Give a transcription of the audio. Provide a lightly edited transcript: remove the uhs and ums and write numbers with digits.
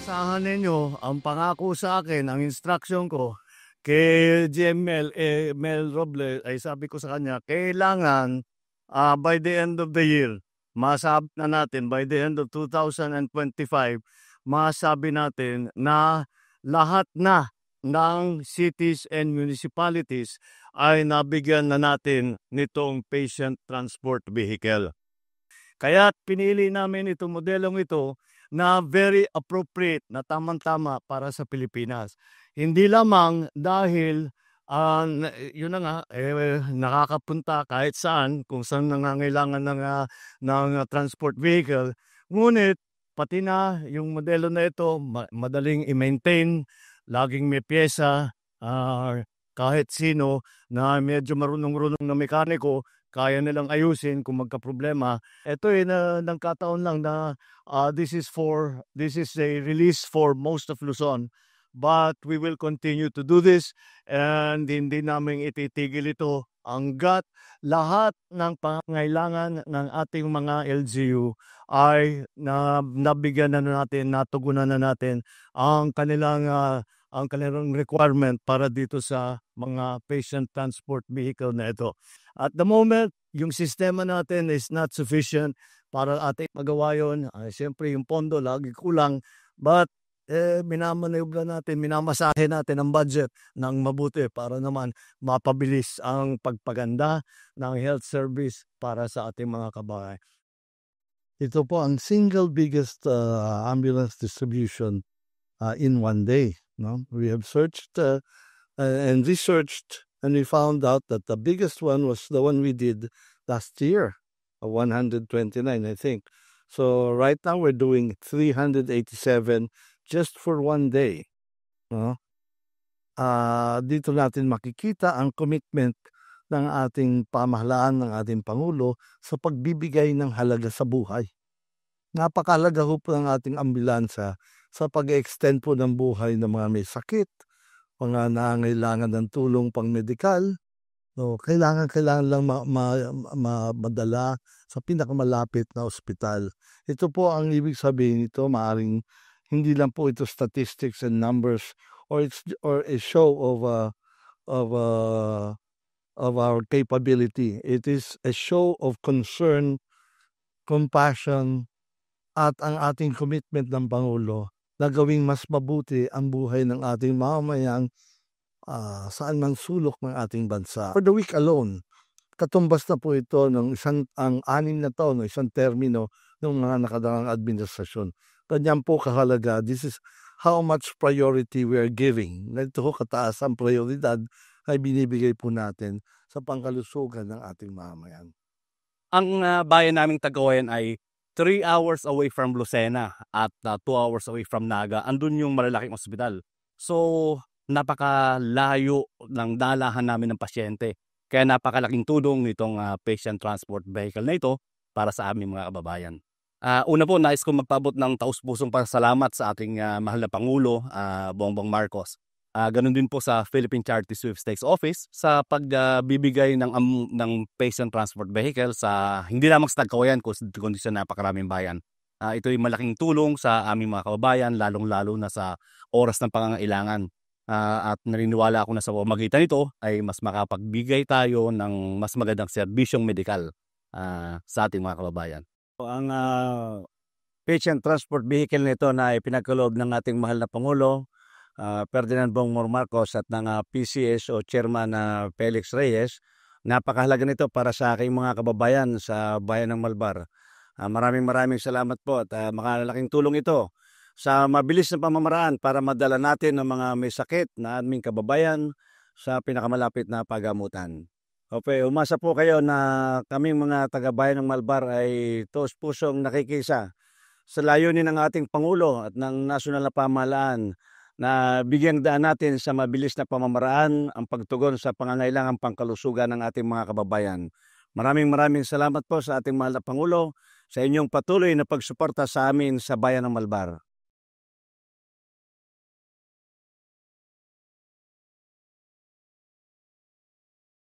Asahan ninyo, ang pangako sa akin, ang instruction ko kay GML, Mel Robles, ay sabi ko sa kanya, kailangan by the end of the year, masabi na natin, by the end of 2025, masabi natin na lahat na ng cities and municipalities ay nabigyan na natin nitong patient transport vehicle. Kaya pinili namin itong modelong ito na very appropriate, na tamang-tama para sa Pilipinas. Hindi lamang dahil yun na nga, nakakapunta kahit saan, kung saan nangangailangan ng transport vehicle. Ngunit pati na yung modelo na ito, madaling i-maintain, laging may pyesa, kahit sino na medyo marunong-runong na mekaniko, kaya nilang ayusin kung magka-problema. Ito nagkataon lang na this is a release for most of Luzon. But we will continue to do this and hindi namin ititigil ito hanggat lahat ng pangangailangan ng ating mga LGU ay nabigyan na natin, natugunan na natin ang kanilang requirement para dito sa mga patient transport vehicle na ito. At the moment, yung sistema natin is not sufficient para ating magawa yun. Siyempre, yung pondo lagi kulang. But minamanubra natin, minamasahe natin ang budget ng mabuti para naman mapabilis ang pagpaganda ng health service para sa ating mga kabahay. Ito po ang single biggest ambulance distribution in one day. No? We have searched and researched, and we found out that the biggest one was the one we did last year, 129, I think. So right now we're doing 387 just for one day. No? Dito natin makikita ang commitment ng ating pamahalaan, ng ating Pangulo sa pagbibigay ng halaga sa buhay. Napakahalaga po ng ating ambulansya sa pag-extend po ng buhay ng mga may sakit, mga nangangailangan ng tulong pang-medikal. So, kailangan lang madala sa pinakamalapit na ospital. Ito po ang ibig sabihin nito, maaring hindi lang po ito statistics and numbers or a show of our capability. It is a show of concern, compassion, at ang ating commitment ng Pangulo na gawing mas mabuti ang buhay ng ating mamamayang saan man sulok ng ating bansa. For the week alone, katumbas na po ito ng ang 6 na taon, isang termino ng mga nakadaang administrasyon. Ganyan po kahalaga. This is how much priority we are giving. Ito ko kataas ang prioridad ay binibigay po natin sa pangkalusugan ng ating mamamayan. Ang bayan naming Cagayan ay 3 hours away from Lucena at 2 hours away from Naga. Andun yung malalaking ospital. So, napakalayo ng dalahan namin ng pasyente. Kaya napakalaking tulong nitong patient transport vehicle na ito para sa aming mga kababayan. Una po, nais ko magpaabot ng taus-pusong pasalamat sa ating mahal na Pangulo, Bongbong Marcos. Ganun din po sa Philippine Charity Sweepstakes Office sa pagbibigay ng patient transport vehicle sa hindi lamang sa Cagayan kundi sa napakaraming bayan. Ito ay malaking tulong sa aming mga kababayan, lalong-lalo na sa oras ng pangangailangan. At naniniwala ako na sa pamamagitan nito ay mas makapagbigay tayo ng mas magandang serbisyong medikal sa ating mga kababayan. Ang patient transport vehicle nito na ipinagkaloob ng ating mahal na Pangulo, Ferdinand Bongbong Marcos at ng PCS o Chairman Felix Reyes, napakahalaga nito para sa aking mga kababayan sa bayan ng Malbar. Maraming salamat po at makalaking tulong ito sa mabilis na pamamaraan para madala natin ng mga may sakit na aming kababayan sa pinakamalapit na pagamutan. Okay, umasa po kayo na kaming mga taga-bayan ng Malbar ay taos-pusong nakikisa sa layunin ng ating Pangulo at ng nasyonal na pamahalaan na bigyan daan natin sa mabilis na pamamaraan ang pagtugon sa pangangailangang pangkalusugan ng ating mga kababayan. Maraming salamat po sa ating mahal na Pangulo sa inyong patuloy na pagsuporta sa amin sa bayan ng Malbar.